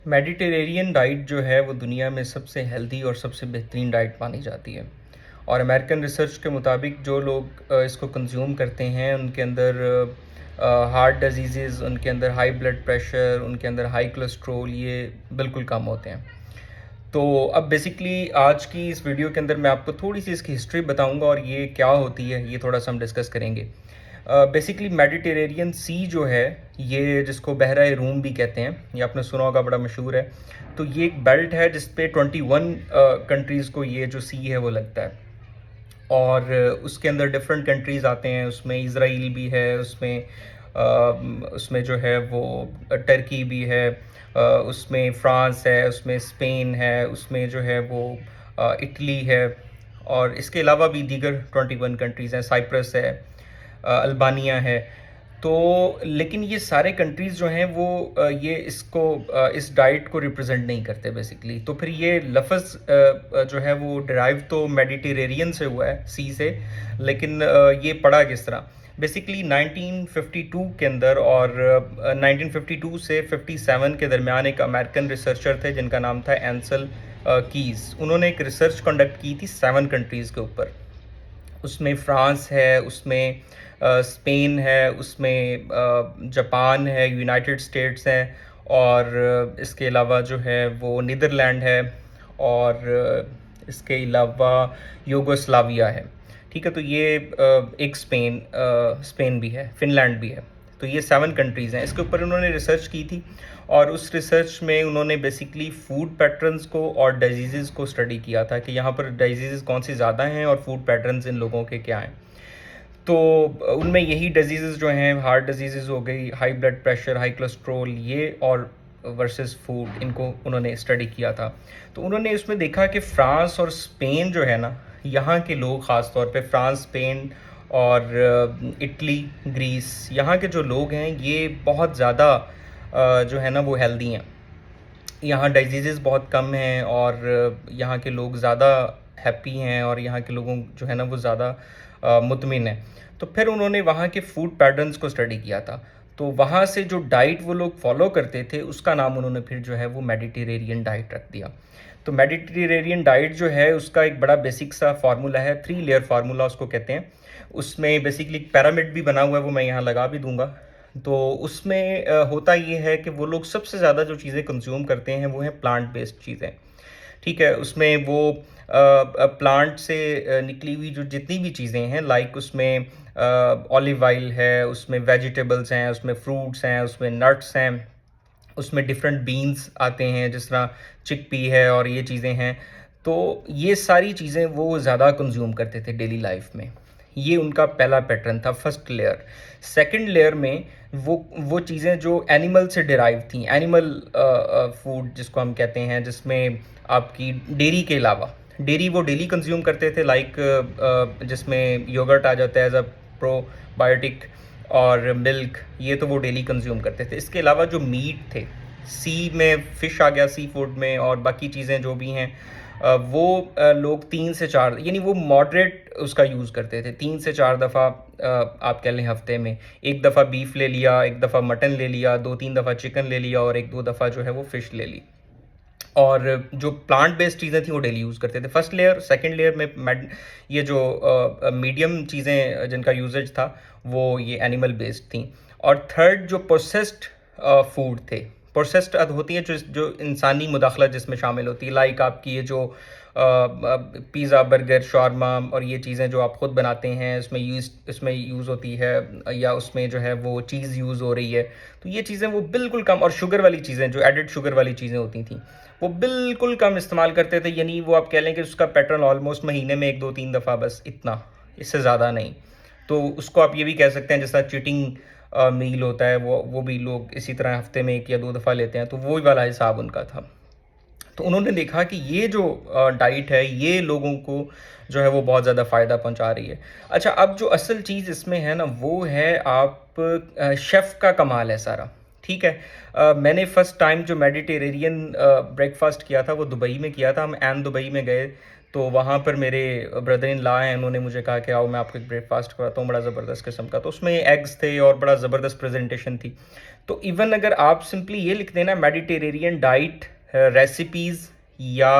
Mediterranean diet जो है वो दुनिया में सबसे हेल्दी और सबसे बेहतरीन डाइट मानी जाती है। और अमेरिकन रिसर्च के मुताबिक जो लोग इसको कंज्यूम करते हैं उनके अंदर हार्ट डिजीज़, उनके अंदर हाई ब्लड प्रेशर, उनके अंदर हाई कोलेस्ट्रोल ये बिल्कुल कम होते हैं। तो अब बेसिकली आज की इस वीडियो के अंदर मैं आपको थोड़ी सी इसकी हिस्ट्री बताऊंगा और ये क्या होती है ये थोड़ा सा हम डिस्कस करेंगे। बेसिकली मेडिटेरेनियन सी जो है, ये जिसको बहरा रूम भी कहते हैं, ये आपने सुना होगा, बड़ा मशहूर है। तो ये एक बेल्ट है जिस पे 21 कंट्रीज़ को ये जो सी है वो लगता है। और उसके अंदर डिफरेंट कंट्रीज़ आते हैं, उसमें इसराइल भी है, उसमें जो है वो टर्की भी है, उसमें फ़्रांस है, उसमें स्पेन है, उसमें जो है वो इटली है। और इसके अलावा भी दीगर 21 कंट्रीज़ हैं, साइप्रस है, अल्बानिया है। तो लेकिन ये सारे कंट्रीज़ जो हैं वो ये इसको इस डाइट को रिप्रेजेंट नहीं करते बेसिकली। तो फिर ये लफ्ज़ जो है वो डिराइव तो मेडिटेरेनियन से हुआ है, सी से, लेकिन ये पड़ा किस तरह? बेसिकली 1952 के अंदर और 1952 से 57 के दरमियान एक अमेरिकन रिसर्चर थे जिनका नाम था एंसल कीज़। उन्होंने एक रिसर्च कंडक्ट की थी 7 कंट्रीज़ के ऊपर। उसमें फ़्रांस है, उसमें स्पेन है, उसमें जापान है, यूनाइटेड स्टेट्स हैं, और इसके अलावा जो है वो नीदरलैंड है, और इसके अलावा यूगोस्लाविया है। ठीक है, तो ये एक स्पेन भी है, फ़िनलैंड भी है। तो ये 7 कंट्रीज़ हैं, इसके ऊपर उन्होंने रिसर्च की थी। और उस रिसर्च में उन्होंने बेसिकली फूड पैटर्न्स को और डिजीज़ को स्टडी किया था कि यहाँ पर डिजीज़ कौन सी ज़्यादा हैं और फूड पैटर्न्स इन लोगों के क्या हैं। तो उनमें यही डिजीज़ जो हैं, हार्ट डिजीज़ हो गई, high blood pressure, high cholesterol, ये और वर्सेस फूड, इनको उन्होंने स्टडी किया था। तो उन्होंने इसमें देखा कि फ़्रांस और स्पेन जो है ना, यहाँ के लोग ख़ास तौर पे फ़्रांस, स्पेन और इटली, ग्रीस, यहाँ के जो लोग हैं ये बहुत ज़्यादा जो है ना वो हेल्दी हैं। यहाँ डिजीज़ बहुत कम हैं और यहाँ के लोग ज़्यादा हैप्पी हैं, और यहाँ के लोगों जो है ना वो ज़्यादा मुतमिन हैं। तो फिर उन्होंने वहाँ के फूड पैटर्न्स को स्टडी किया था। तो वहाँ से जो डाइट वो लोग फॉलो करते थे उसका नाम उन्होंने फिर जो है वो मेडिटेरेनियन डाइट रख दिया। तो मेडिटेरेनियन डाइट जो है उसका एक बड़ा बेसिक सा फार्मूला है, 3 लेयर फार्मूला उसको कहते हैं। उसमें बेसिकली एक पिरामिड भी बना हुआ है, वो मैं यहाँ लगा भी दूंगा। तो उसमें होता ये है कि वो लोग सबसे ज़्यादा जो चीज़ें कंज्यूम करते हैं वो हैं प्लांट बेस्ड चीज़ें। ठीक है, उसमें वो प्लांट से निकली हुई जो जितनी भी चीज़ें हैं, लाइक उसमें ऑलिव ऑयल है, उसमें वेजिटेबल्स हैं, उसमें फ्रूट्स हैं, उसमें नट्स हैं, उसमें डिफरेंट बीन्स आते हैं जिस तरह चिकपी है और ये चीज़ें हैं। तो ये सारी चीज़ें वो ज़्यादा कंज्यूम करते थे डेली लाइफ में। ये उनका पहला पैटर्न था, फर्स्ट लेयर। सेकंड लेयर में वो चीज़ें जो एनिमल से डिराइव थी, एनिमल फूड जिसको हम कहते हैं, जिसमें आपकी डेयरी के अलावा, डेयरी वो डेली कंज्यूम करते थे, लाइक जिसमें योगर्ट आ जाता है एज अ प्रोबायोटिक, और मिल्क, ये तो वो डेली कंज्यूम करते थे। इसके अलावा जो मीट थे, सी में फ़िश आ गया, सी फूड में, और बाकी चीज़ें जो भी हैं वो लोग 3 से 4, यानी वो मॉडरेट उसका यूज़ करते थे। 3 से 4 दफ़ा आप कह लें हफ्ते में, एक दफ़ा बीफ ले लिया, एक दफ़ा मटन ले लिया, 2-3 दफ़ा चिकन ले लिया, और 1-2 दफ़ा जो है वो फ़िश ले ली। और जो प्लांट बेस्ड चीज़ें थी वो डेली यूज़ करते थे, फर्स्ट लेयर। सेकंड लेयर में ये जो मीडियम चीज़ें जिनका यूजेज था वो ये एनिमल बेस्ड थी। और थर्ड जो प्रोसेस्ड फूड थे, प्रोसेस्ड होती है जो इंसानी मुदाखलत जिसमें शामिल होती है, लाइक आपकी ये जो पिज़्ज़ा, बर्गर, शावरमा और ये चीज़ें जो आप ख़ुद बनाते हैं, इसमें यूज़ होती है, या उसमें जो है वो चीज़ यूज़ हो रही है। तो ये चीज़ें वो बिल्कुल कम, और शुगर वाली चीज़ें, जो एडिड शुगर वाली चीज़ें होती थी, वो बिल्कुल कम इस्तेमाल करते थे। यानी वो आप कह लें कि उसका पैटर्न ऑलमोस्ट महीने में 1-2-3 दफ़ा, बस इतना, इससे ज़्यादा नहीं। तो उसको आप ये भी कह सकते हैं जैसा चीटिंग मील होता है, वो भी लोग इसी तरह हफ्ते में 1 या 2 दफ़ा लेते हैं, तो वही वाला हिसाब उनका था। तो उन्होंने देखा कि ये जो डाइट है ये लोगों को जो है वो बहुत ज़्यादा फ़ायदा पहुंचा रही है। अच्छा, अब जो असल चीज़ इसमें है ना वो है, आप शेफ़ का कमाल है सारा। ठीक है, मैंने फ़र्स्ट टाइम जो मेडिटेरेनियन ब्रेकफास्ट किया था वो दुबई में किया था। हम एन दुबई में गए, तो वहाँ पर मेरे ब्रदर इन लॉ हैं, उन्होंने मुझे कहा कि आओ मैं आपको एक ब्रेकफास्ट कराता हूँ बड़ा ज़बरदस्त किस्म का। तो उसमें एग्स थे और बड़ा ज़बरदस्त प्रेजेंटेशन थी। तो इवन अगर आप सिंपली ये लिख देना मेडिटेरेनियन डाइट रेसिपीज़ या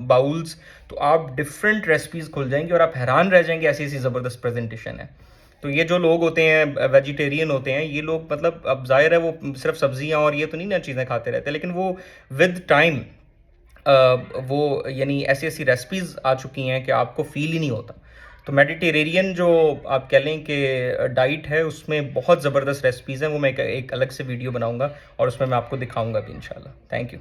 बाउल्स, तो आप डिफरेंट रेसिपीज़ खुल जाएंगी और आप हैरान रह जाएंगे, ऐसी ऐसी ज़बरदस्त प्रेजेंटेशन है। तो ये जो लोग होते हैं वेजिटेरियन होते हैं, ये लोग मतलब अब ज़ाहिर है वो सिर्फ सब्जियां और ये तो नहीं ना चीज़ें खाते रहते, लेकिन वो विद टाइम वो यानी ऐसी ऐसी रेसिपीज़ आ चुकी हैं कि आपको फील ही नहीं होता। तो मेडिटेरेनियन जो आप कह लें कि डाइट है, उसमें बहुत ज़बरदस्त रेसिपीज़ हैं। वो मैं एक अलग से वीडियो बनाऊंगा और उसमें मैं आपको दिखाऊंगा भी इंशाल्लाह। Thank you.